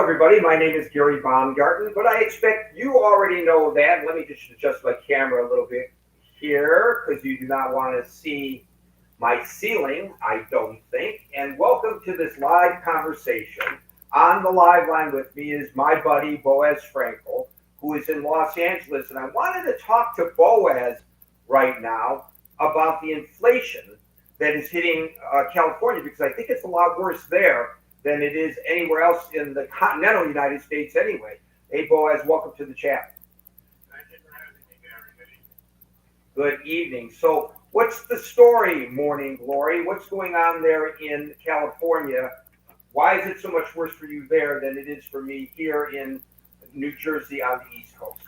everybody. My name is Gary Baumgarten, but I expect you already know that. Let me just adjust my camera a little bit here because you do not want to see my ceiling, I don't think. And welcome to this live conversation. On the live line with me is my buddy Boaz Frankel, who is in Los Angeles. And I wanted to talk to Boaz right now about the inflation that is hitting California, because I think it's a lot worse there than it is anywhere else in the continental United States anyway. Hey, Boaz, welcome to the chat. Thank you for having me, Gary. Good evening. So what's the story, Morning Glory? What's going on there in California? Why is it so much worse for you there than it is for me here in New Jersey on the East Coast?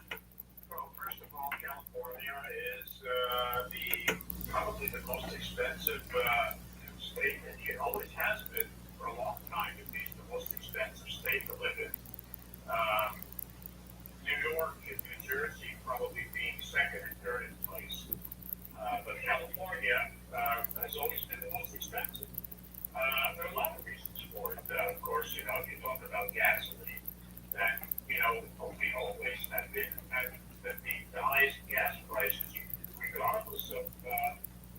Well, first of all, California is probably the most expensive state, and it always has been for a long time. It is the most expensive state to live in. New York and New Jersey probably being second and third in place. But California has always been the most expensive. There are a lot of reasons for it. Of course, you talk about gasoline, that, we always have been at the highest gas prices, regardless of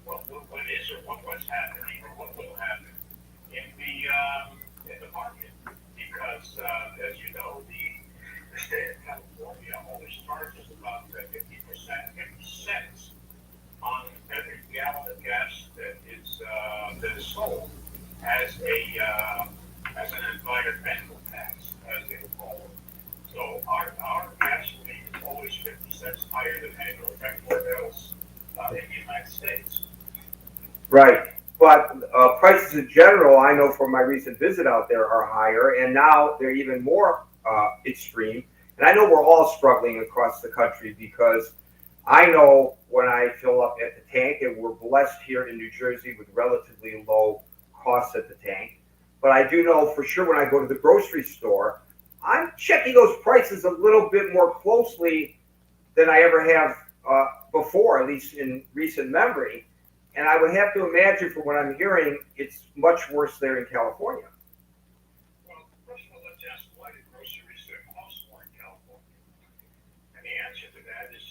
what is or what was happening or what will happen in the market. Because, as you know, the state of California always charges about 50 cents on every gallon of gas that is sold as an environmental tax, as they would call it. So our gasoline is always 50 cents higher than anywhere else in the United States. Right. But prices in general, I know from my recent visit out there, are higher, and now they're even more extreme. And I know we're all struggling across the country, because I know when I fill up at the tank, and we're blessed here in New Jersey with relatively low costs at the tank. But I do know for sure when I go to the grocery store, I'm checking those prices a little bit more closely than I ever have before, at least in recent memory. And I would have to imagine, from what I'm hearing, it's much worse there in California. Well, first of all, let's ask, why do groceries cost more in California? And the answer to that is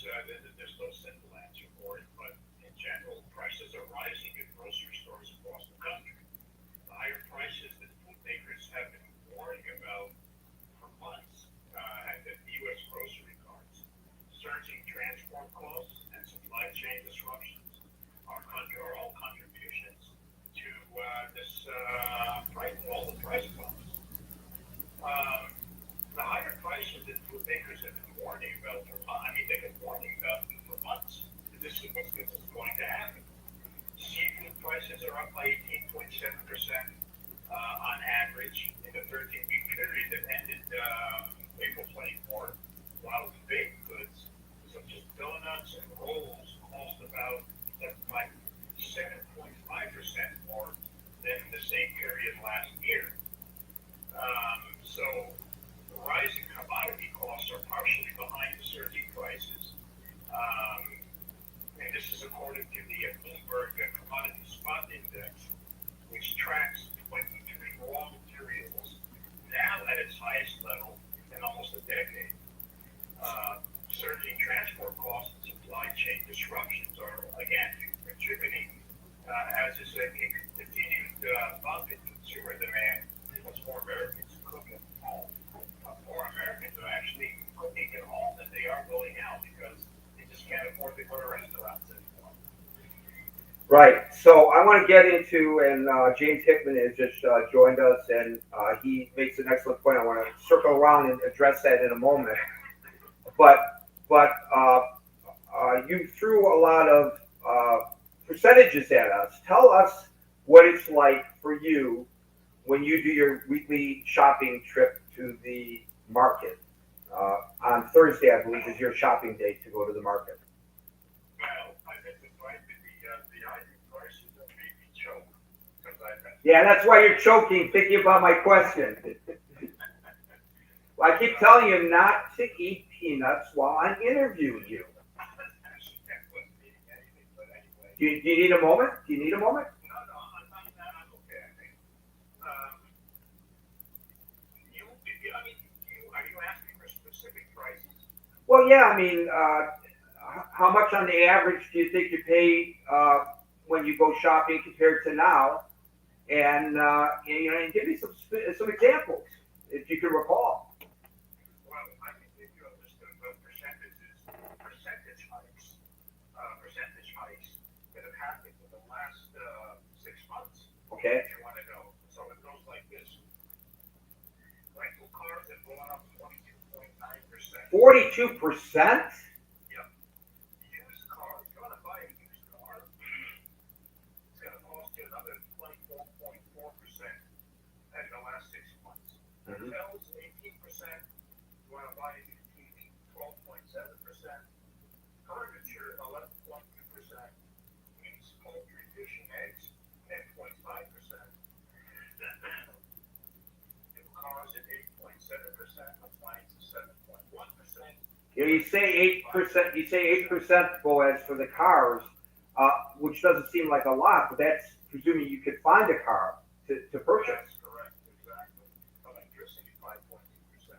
there's no simple answer for it, but in general, prices are rising at grocery stores across the country. The higher prices that food makers have been warning about for months have been the U.S. grocery carts. Surging transport costs and supply chain disruptions are all contributions to all the price bumps. The higher prices that food makers have been warning about they've been warning about for months. This is going to happen. Seafood prices are up by 18.7% on average in the 13-week period that ended April 24th, while baked goods, such as donuts and rolls, cost about 7.5% more than the same period last year. So rising commodity costs are partially behind the surging prices. And this is according to the Bloomberg Commodity Spot Index, which tracks 23 raw materials, now at its highest level in almost a decade. Surging transport costs and supply chain disruptions are, again, contributing, as is a continued bump in consumer demand, as more Americans cook at home. More Americans are actually cooking at home than they are going out, because they just can't afford to go to restaurants anymore. Right. So I want to get into, and James Hickman has just joined us, and he makes an excellent point. I want to circle around and address that in a moment. But you threw a lot of percentages at us. Tell us what it's like for you when you do your weekly shopping trip to the market. On Thursday, I believe, is your shopping day to go to the market. Well, I've been surprised that the item prices have made me choke. Yeah, that's why you're choking, thinking about my question. Well, I keep telling you not to eat peanuts while I'm interviewing you. Do you need a moment? Do you need a moment? No, I'm okay, I think. I mean, specific prices. Well, yeah, I mean, how much on the average do you think you pay when you go shopping compared to now? And and give me some examples if you can recall. Well, I can give you a list of percentage hikes that have happened in the last 6 months. Okay, If you want to know, so it goes like this: rental cars have gone up 22.9%. 42%. Yep. Used cars, if you want to buy a used car, it's going to cost you another 24.4% in the last 6 months. Mhm. Hotels, 18%. You want to buy a new TV, 12.7%. Furniture, 11.2%. Meats, poultry, fish, and eggs, 10.5%. New cars at 8.7%. Appliances, 7.1%. You say 8%. You say 8%, Boaz, for the cars, which doesn't seem like a lot, but that's presuming you could find a car to purchase. That's correct, exactly. Electricity, 5.2%.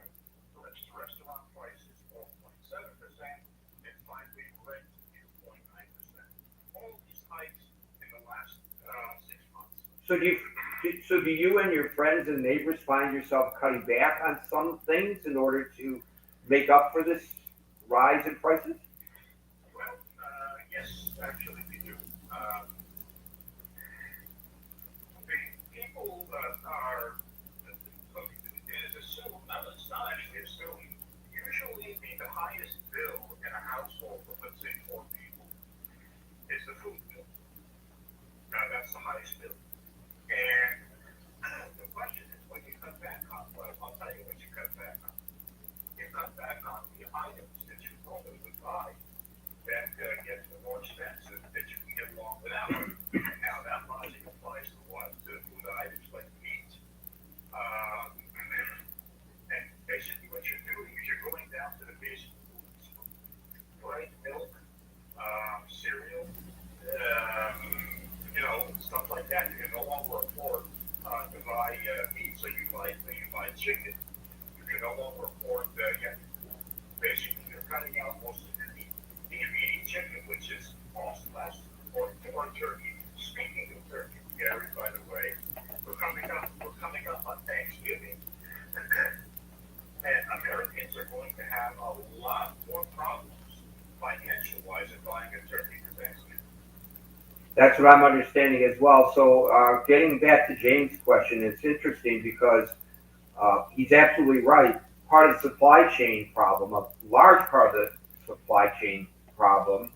Restaurant prices, 4.7%. And finally, rent, 2.9%. All these hikes in the last 6 months. So do you and your friends and neighbors find yourself cutting back on some things in order to make up for this rise in prices? Well, yes, actually, we do. Um, the people are, it is assumed, not it's not actually assumed, usually the highest bill in a household of, let's say, 4 people is the food bill. That's the highest bill. And the question is, what you cut back on? Well, I'll tell you what you cut back on. You cut back on the items that you normally would buy that gets more expensive that you can get along without. Now, that logic applies to what? To food items like meat. And basically, what you're doing is you're going down to the basic foods, right? Milk, cereal, stuff like that. You can no longer afford to buy meat, so you buy chicken. You can no longer afford basically you're cutting out most of your meat. And you're eating chicken, which is cost less, or turkey. Speaking of turkey, Gary, by the way, we're coming up on Thanksgiving, and Americans are going to have a lot more problems financial wise in buying a turkey for Thanksgiving. That's what I'm understanding as well. So, getting back to James' question, it's interesting because he's absolutely right. Part of the supply chain problem, a large part of the supply chain problem,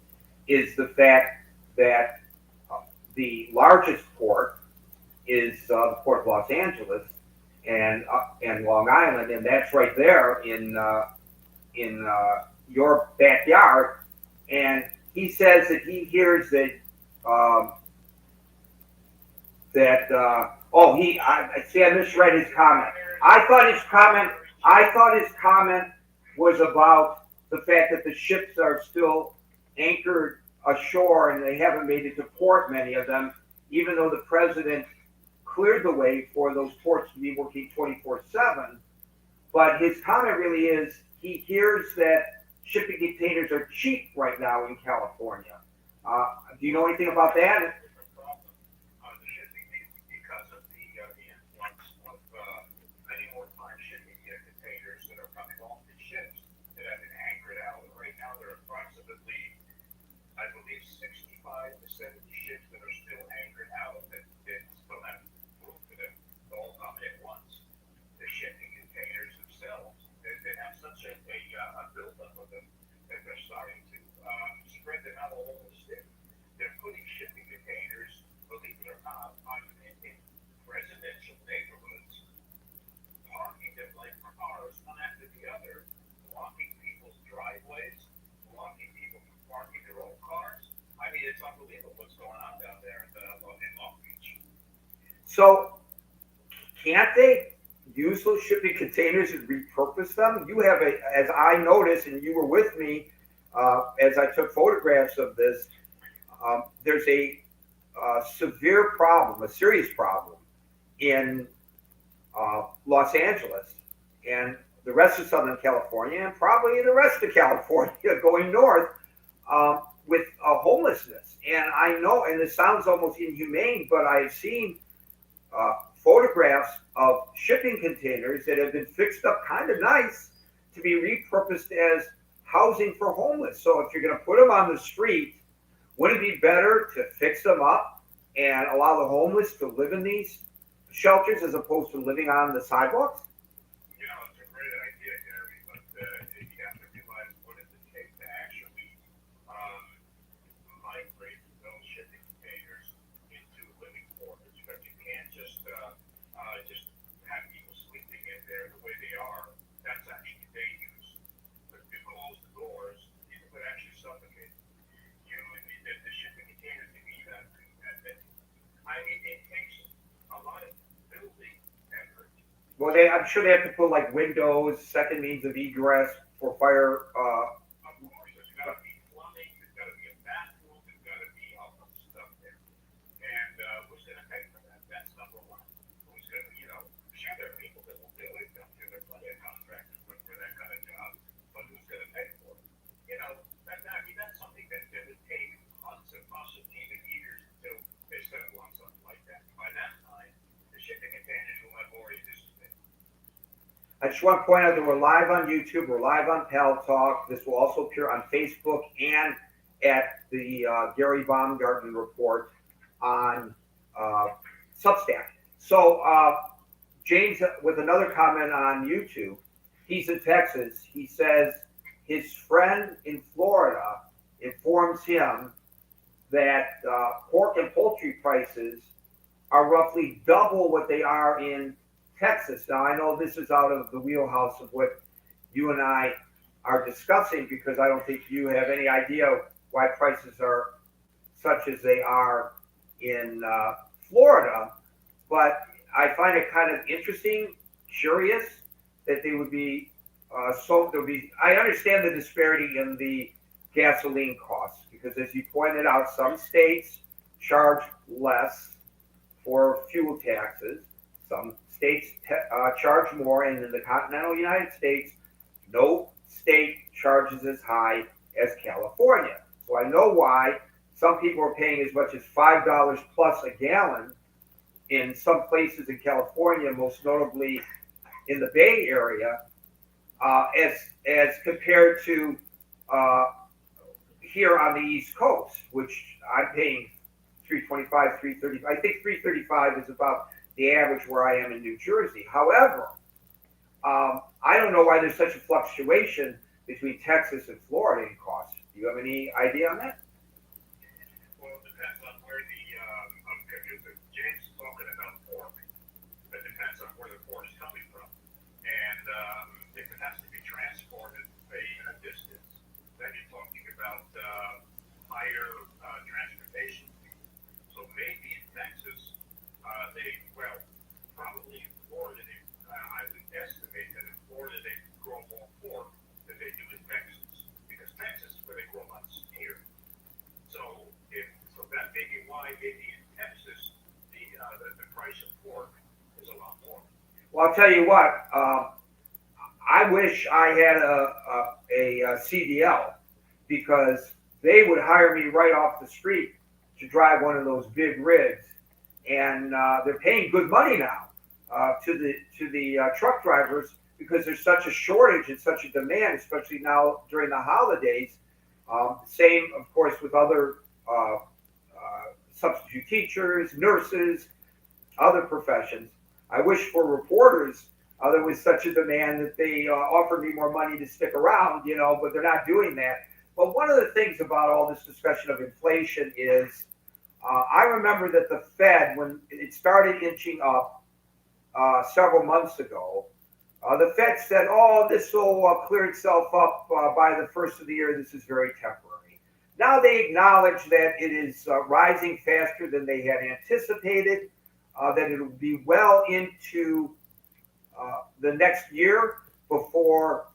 is the fact that the largest port is the port of Los Angeles and Long Island, and that's right there in your backyard. And he says that he hears that um, I see, I misread his comment. I thought his comment I thought his comment was about the fact that the ships are still anchored ashore and they haven't made it to port, many of them, even though the president cleared the way for those ports to be working 24/7. But his comment really is he hears that shipping containers are cheap right now in California. Do you know anything about that? Different problem. The shipping because of the influx of many more time shipping containers that are coming off the ships that have been anchored out. Right now, there are approximately, I believe, 65 to 70 ships that are still anchored out that still have room for them to all come at once. The shipping containers themselves, they have such a buildup of them that they're starting to spread them out all over the state. They're putting shipping containers, believe it or not, in residential neighborhoods, parking them like cars, one after the other, blocking people's driveways, blocking people from parking their own cars. I mean, it's unbelievable what's going on down there in Long Beach. So can't they use those shipping containers and repurpose them? You have as I noticed, and you were with me as I took photographs of this. There's a severe problem, a serious problem in Los Angeles, and the rest of Southern California and probably in the rest of California going north with homelessness. And I know, and it sounds almost inhumane, but I've seen photographs of shipping containers that have been fixed up kind of nice to be repurposed as housing for homeless. So if you're going to put them on the street, wouldn't it be better to fix them up and allow the homeless to live in these shelters as opposed to living on the sidewalks? You know, it's a great idea, Gary, but you have to realize what does it take to actually um, migrate those shipping containers into living quarters. Because you can't just have people sleeping in there the way they are. That's actually dangerous. But if you close the doors, people could actually suffocate. You know, the shipping containers can be that. I mean, it takes a lot of building effort. Well, I'm sure they have to put like windows, second means of egress for fire. Of course, there's got to be plumbing, there's got to be a bathroom, there's got to be all the stuff there. And who's going to pay for that? That's number one. Who's going to, sure there are people that will do it. I'm sure there's plenty of contractors for that kind of job, but who's going to pay for it? That's something that would take months and possibly even years to do. They settle on something like that. By that time, the shipping containers will have already dissipated. I just want to point out that we're live on YouTube, we're live on Pal Talk. This will also appear on Facebook and at the Gary Baumgarten Report on Substack. So James, with another comment on YouTube, he's in Texas. He says his friend in Florida informs him that pork and poultry prices are roughly double what they are in Texas. Now, I know this is out of the wheelhouse of what you and I are discussing because I don't think you have any idea why prices are such as they are in Florida. But I find it kind of interesting, curious that they would be I understand the disparity in the gasoline costs because, as you pointed out, some states charge less for fuel taxes. Some states charge more, and in the continental United States, no state charges as high as California. So I know why some people are paying as much as $5 plus a gallon in some places in California, most notably in the Bay Area, as compared to here on the East Coast, which I'm paying $3.25, $3.30. I think $3.35 is about the average where I am in New Jersey. However, I don't know why there's such a fluctuation between Texas and Florida in costs. Do you have any idea on that? Well, it depends on where James is talking about pork. It depends on where the pork is coming from. And if it has to be transported a distance, then you're talking about higher transportation. So maybe in Texas, probably in Florida, I would estimate that in Florida they grow more pork than they do in Texas, because Texas is where they grow lots here. So that may be why maybe in Texas the price of pork is a lot more. Well, I'll tell you what. I wish I had a CDL because they would hire me right off the street to drive one of those big rigs, and they're paying good money now to the truck drivers because there's such a shortage and such a demand, especially now during the holidays. Same, of course, with other substitute teachers, nurses, other professions. I wish for reporters there was such a demand that they offered me more money to stick around, but they're not doing that. But one of the things about all this discussion of inflation is I remember that the Fed, when it started inching up several months ago, the Fed said, this will clear itself up by the first of the year. This is very temporary. Now they acknowledge that it is rising faster than they had anticipated, that it will be well into the next year before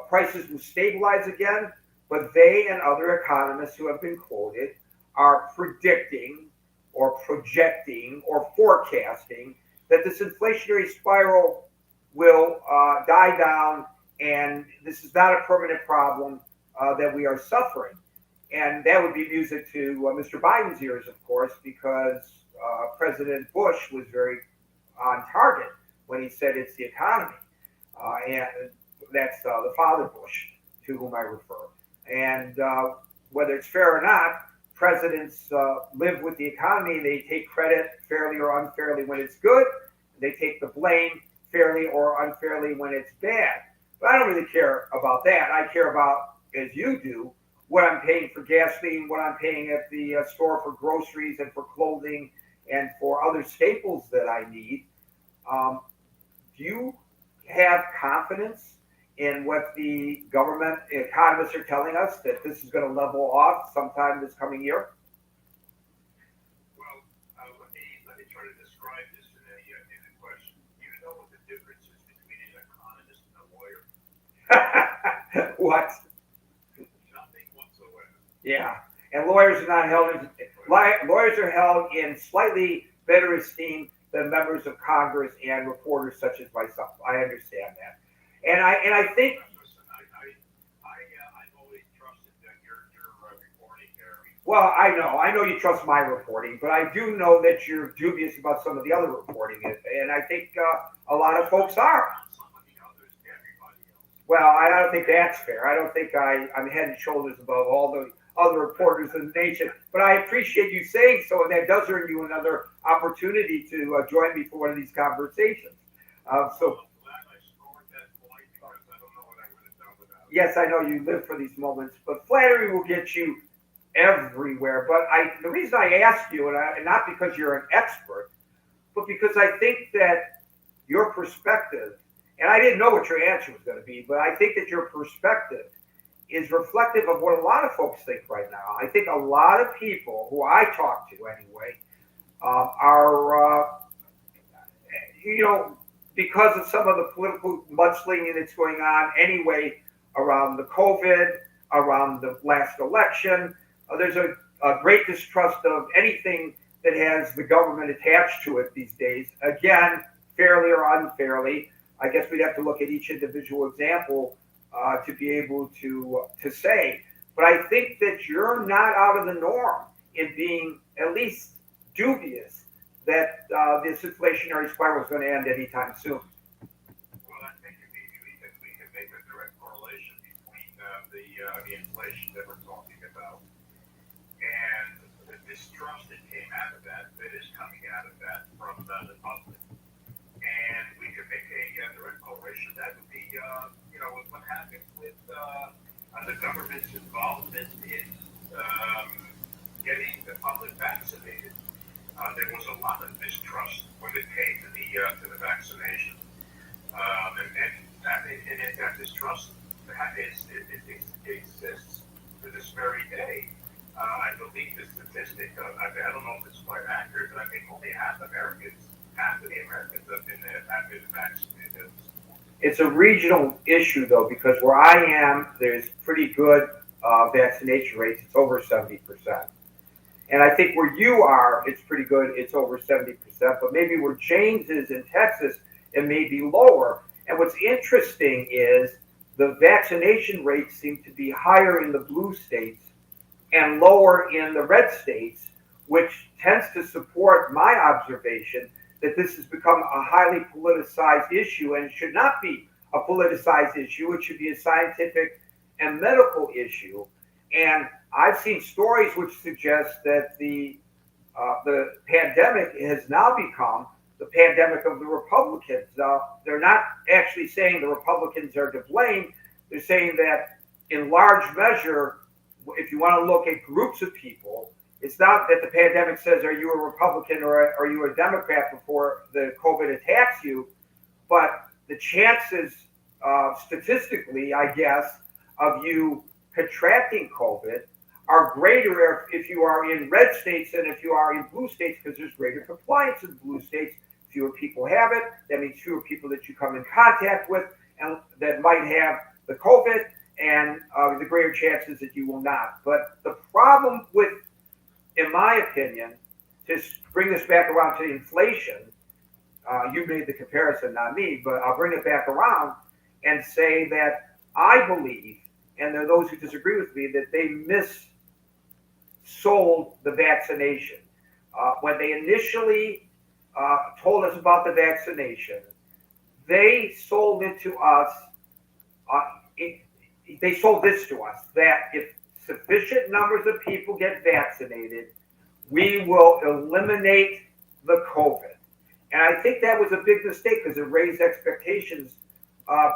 prices will stabilize again. But they and other economists who have been quoted are predicting or projecting or forecasting that this inflationary spiral will die down And this is not a permanent problem that we are suffering. And that would be music to Mr. Biden's ears, of course, because President Bush was very on target when he said it's the economy. And that's the father Bush to whom I refer. And whether it's fair or not, presidents live with the economy. They take credit fairly or unfairly when it's good. They take the blame fairly or unfairly when it's bad. But I don't really care about that. I care about, as you do, what I'm paying for gasoline, what I'm paying at the store for groceries and for clothing and for other staples that I need. Um, do you have confidence in what the government economists are telling us that this is going to level off sometime this coming year? Well, let me try to describe this in a question. Do you know what the difference is between an economist and a lawyer? What? Nothing whatsoever. Yeah, and lawyers are not held in, lawyers are held in slightly better esteem than members of Congress and reporters such as myself. I understand that, and I think. Listen, I've always trusted that your reporting there. Well, I know you trust my reporting, but I do know that you're dubious about some of the other reporting, and I think a lot of folks are. Some of the others to everybody else. Well, I don't think that's fair. I don't think I'm head and shoulders above all the other reporters in the nation. But I appreciate you saying so, and that does earn you another opportunity to join me for one of these conversations. So, I'm glad I scored that point because I don't know what I would have done without it. yes, I know you live for these moments, but flattery will get you everywhere. But the reason I ask you, and not because you're an expert, but because I think that your perspective, and I didn't know what your answer was going to be, but I think that your perspective is reflective of what a lot of folks think right now. I think a lot of people who I talk to anyway are, because of some of the political mudslinging that's going on anyway around the COVID, around the last election, there's a great distrust of anything that has the government attached to it these days. Again, fairly or unfairly. I guess we'd have to look at each individual example to be able to say. But I think that you're not out of the norm in being at least dubious that this inflationary spiral is going to end anytime soon. Well, I think maybe we can make a direct correlation between the inflation that we're talking about and the distrust that came out of that is coming out of that from the public. And we can make a direct correlation. That would be, with what happened with the government's involvement in getting the public vaccinated. There was a lot of mistrust when it came to the vaccination, and that distrust it exists to this very day. I believe the statistic. I don't know if it's quite accurate, but I think only half of the Americans have been vaccinated. It's a regional issue though, because where I am, there's pretty good vaccination rates. It's over 70%. And I think where you are, it's pretty good. It's over 70%. But maybe where James is in Texas, it may be lower. And what's interesting is the vaccination rates seem to be higher in the blue states and lower in the red states, which tends to support my observation that this has become a highly politicized issue, and it should not be a politicized issue. It should be a scientific and medical issue. And I've seen stories which suggest that the pandemic has now become the pandemic of the Republicans. Now, they're not actually saying the Republicans are to blame. They're saying that in large measure, if you want to look at groups of people, it's not that the pandemic says, are you a Republican or are you a Democrat before the COVID attacks you, but the chances, statistically, I guess, of you contracting COVID are greater if you are in red states than if you are in blue states, because there's greater compliance in blue states. Fewer people have it. That means fewer people that you come in contact with and that might have the COVID, and the greater chances that you will not. But the problem with, in my opinion, to bring this back around to inflation, you made the comparison, not me, but I'll bring it back around, and say that I believe, and there are those who disagree with me, that they missold the vaccination. When they initially told us about the vaccination, they sold it to us. Uh, it, they sold this to us that if sufficient numbers of people get vaccinated, we will eliminate the COVID. And I think that was a big mistake because it raised expectations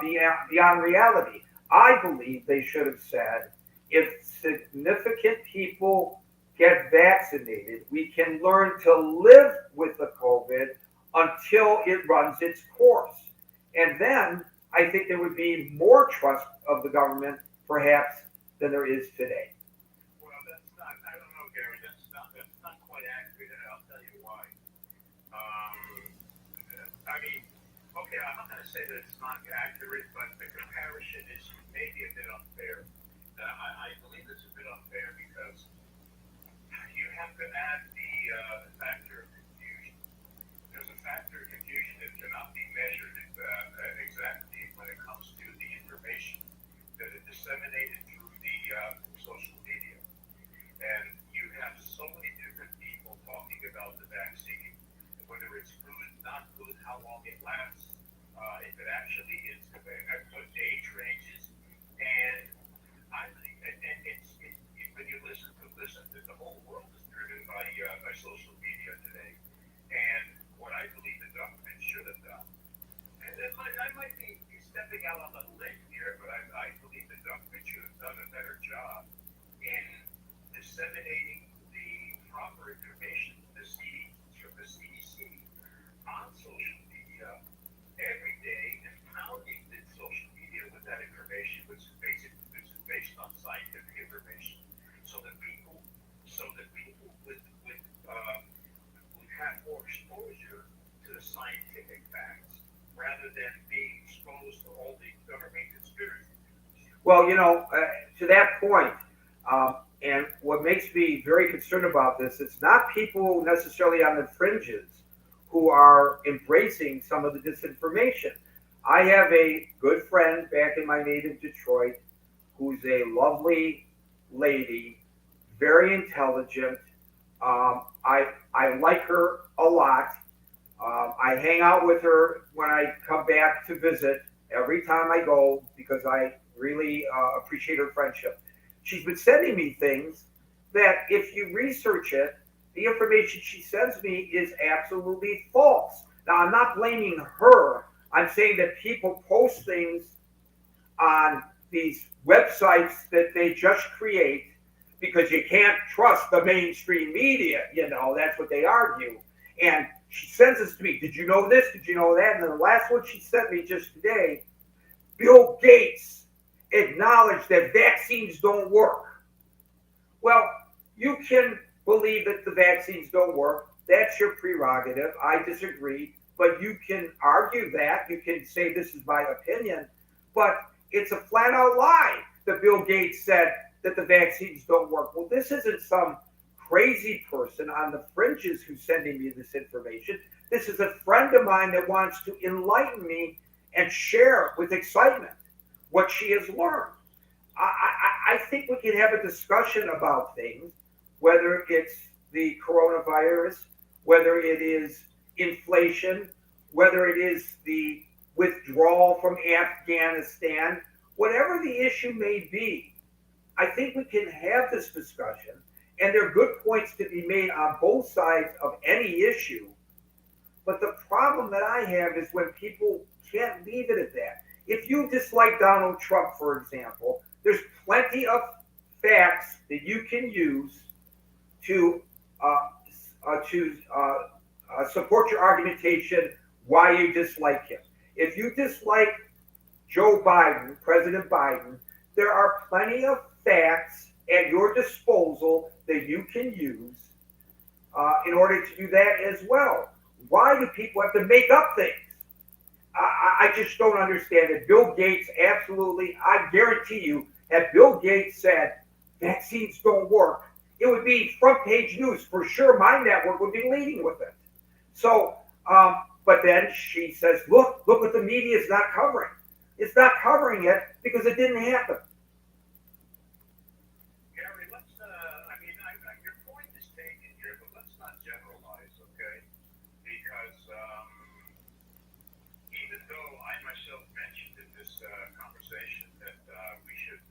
beyond reality. I believe they should have said if significant people get vaccinated, we can learn to live with the COVID until it runs its course. And then I think there would be more trust of the government, perhaps, than there is today. Well, that's not, I don't know, Gary, that's not quite accurate, and I'll tell you why. Um, I mean, okay, I'm not going to say that it's not accurate, but the comparison is maybe a bit unfair. I believe it's a bit unfair because you have to add the factor of confusion. There's a factor of confusion that cannot be measured exactly when it comes to the information that is disseminated through the social media. And you have so many different people talking about the vaccine, whether it's good, not good, how long it lasts, if it actually is, what age ranges. And I think, and when you listen to the whole world is driven by social media today. And what I believe the government should have done, and I might be stepping out on a limb here, but I believe the government should have done a better job in disseminating the proper information from the CDC on social media every day and pounding the social media with that information, which is based on scientific information, so that people would have more exposure to the scientific facts rather than being exposed to all the government conspiracies. Well, to that point, and what makes me very concerned about this, it's not people necessarily on the fringes who are embracing some of the disinformation. I have a good friend back in my native Detroit who's a lovely lady, very intelligent. I like her a lot. I hang out with her when I come back to visit every time I go because I really appreciate her friendship. She's been sending me things that, if you research it, the information she sends me is absolutely false. Now, I'm not blaming her. I'm saying that people post things on these websites that they just create because you can't trust the mainstream media. That's what they argue. And she sends this to me. Did you know this? Did you know that? And then the last one she sent me just today, Bill Gates acknowledged that vaccines don't work. Well, you can believe that the vaccines don't work. That's your prerogative. I disagree. But you can argue that. You can say this is my opinion. But it's a flat out lie that Bill Gates said that the vaccines don't work. Well, this isn't some crazy person on the fringes who's sending me this information. This is a friend of mine that wants to enlighten me and share with excitement what she has learned. I think we can have a discussion about things, whether it's the coronavirus, whether it is inflation, whether it is the withdrawal from Afghanistan, whatever the issue may be. I think we can have this discussion, and there are good points to be made on both sides of any issue. But the problem that I have is when people can't leave it at that. If you dislike Donald Trump, for example, there's plenty of facts that you can use to support your argumentation why you dislike him. If you dislike Joe Biden, President Biden, there are plenty of facts at your disposal that you can use in order to do that as well. Why do people have to make up things? I just don't understand it. Bill Gates, absolutely, I guarantee you, if Bill Gates said vaccines don't work, it would be front page news. For sure, my network would be leading with it. So, but then she says, look what the media is not covering. It's not covering it because it didn't happen. Gary, your point is taken here, but let's not generalize, okay? Because even though I myself mentioned in this conversation that we should,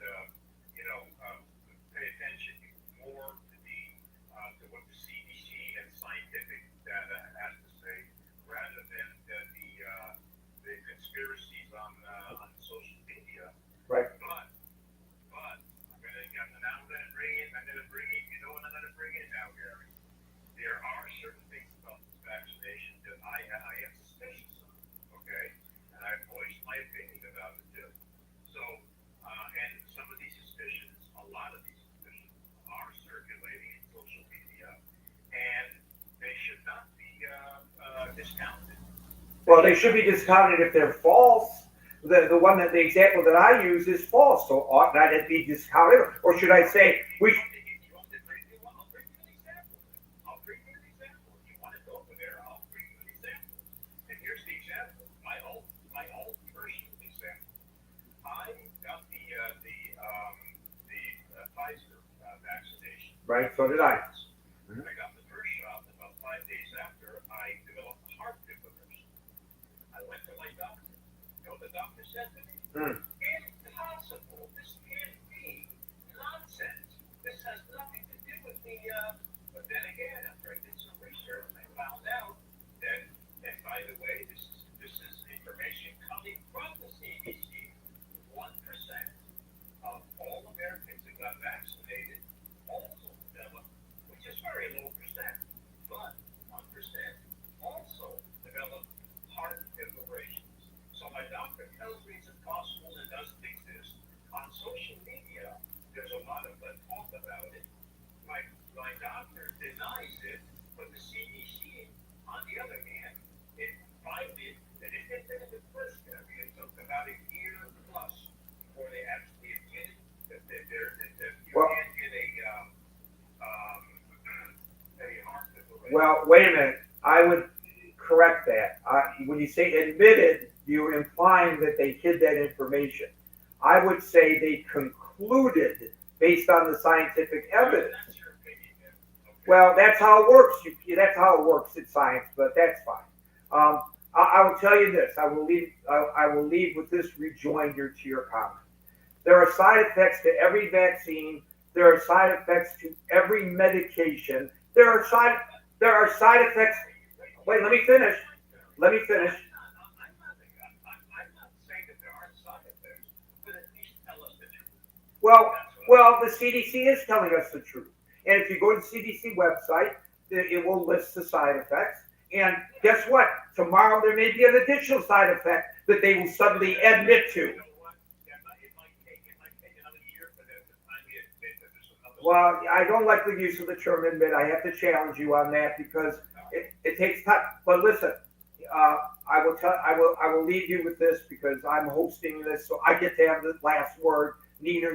pay attention more to what the CDC and scientific data has to say, rather than the conspiracies on social media. Right. But I'm gonna bring in, you know what I'm gonna bring in now, Gary? There are certain things about this vaccination that I am suspicious of, okay? And I've voiced my opinion about it too. So, and some of these suspicions, a lot of these suspicions are circulating in social media, and they should not be discounted. Well, they should be discounted if they're false. The example that I use is false, so ought not it be discounted? Or should I say we? I'll bring you an example. I'll bring you an example. If you want to go over there, I'll bring you an example. And here's the example. My own personal example. I got the Pfizer vaccination. Right. So did I. I got the first shot. About 5 days after, I developed heart inflammation. I went to my doctor. You know what the doctor said to me? Impossible. This can't be nonsense. This has nothing to do with the. But then again, after I did some research, I found out that, and by the way, this is information coming from the CDC. 1% of all Americans that got vaccinated also developed, which is very low percent, but 1% also developed heart inflammation. So my doctor tells me it's impossible, it doesn't exist. On social media, there's a lot of talk about it. My doctor denies it, but the CDC, on the other hand, it finally, and it did it first, Gary. It took about a year plus before they actually admitted that you can't get a heart inflammation. Well, wait a minute. I would correct that. When you say admitted, you're implying that they hid that information. I would say they concluded based on the scientific evidence. That's your opinion, okay. Well, that's how it works. That's how it works in science, but that's fine. I will tell you this. I will leave with this rejoinder to your comment. There are side effects to every vaccine. There are side effects to every medication. There are side effects. Wait, let me finish. Let me finish. I'm not saying that there aren't side effects, but at least tell us the truth. Well, the CDC is telling us the truth. And if you go to the CDC website, it will list the side effects. And guess what? Tomorrow there may be an additional side effect that they will suddenly admit to. You know what? It might take another year for them to finally admit that there's another. Well, I don't like the use of the term admit. I have to challenge you on that because it takes time. But listen, I will leave you with this because I'm hosting this, so I get to have the last word. Neener.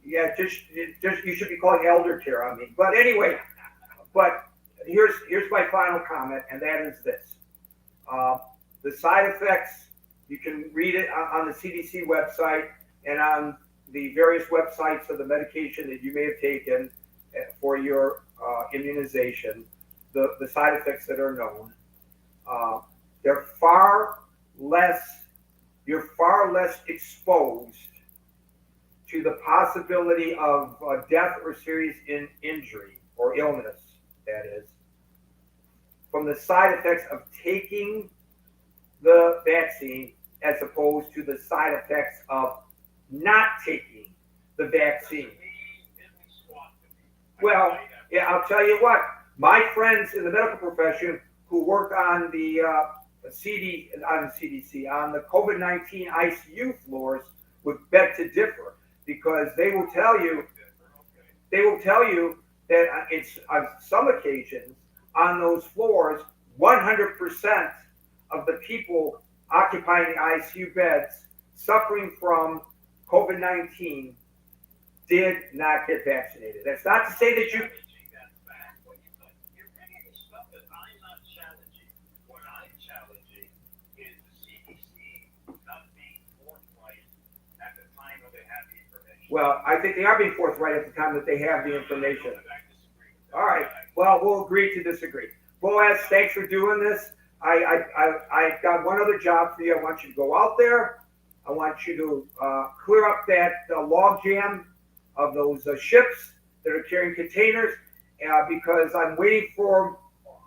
Yeah, just you should be calling elder care on me. But anyway, here's my final comment, and that is this: the side effects. You can read it on the CDC website and on the various websites of the medication that you may have taken for your immunization. The side effects that are known, they're far less. You're far less exposed to the possibility of death or serious injury or illness, that is, from the side effects of taking the vaccine as opposed to the side effects of not taking the vaccine. Well, yeah, I'll tell you what, my friends in the medical profession who work on the CDC, on the COVID-19 ICU floors would beg to differ because they will tell you that it's on some occasions on those floors, 100% of the people occupying the ICU beds suffering from COVID-19 did not get vaccinated. That's not to say that you. You're bringing stuff that I'm not challenging. What I'm challenging is the Well, I think they are being forthright at the time that they have the information. I disagree with that. All right. Well, we'll agree to disagree. Boaz, thanks for doing this. I got one other job for you. I want you to go out there. I want you to clear up that log jam of those ships that are carrying containers because I'm waiting for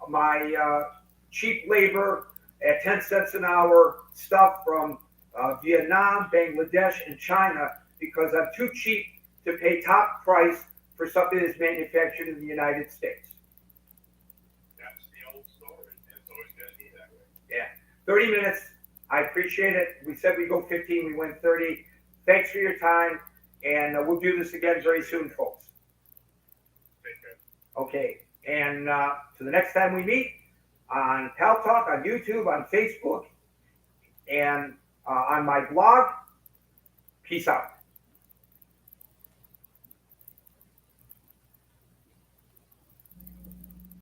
my cheap labor at 10 cents an hour stuff from Vietnam, Bangladesh, and China because I'm too cheap to pay top price for something that's manufactured in the United States. That's the old story, and it's always going to be that way. Yeah, 30 minutes. I appreciate it. We said we go 15, we went 30. Thanks for your time, and we'll do this again very soon, folks. Take care. Okay, and to the next time we meet on Pal Talk, on YouTube, on Facebook, and on my blog, peace out.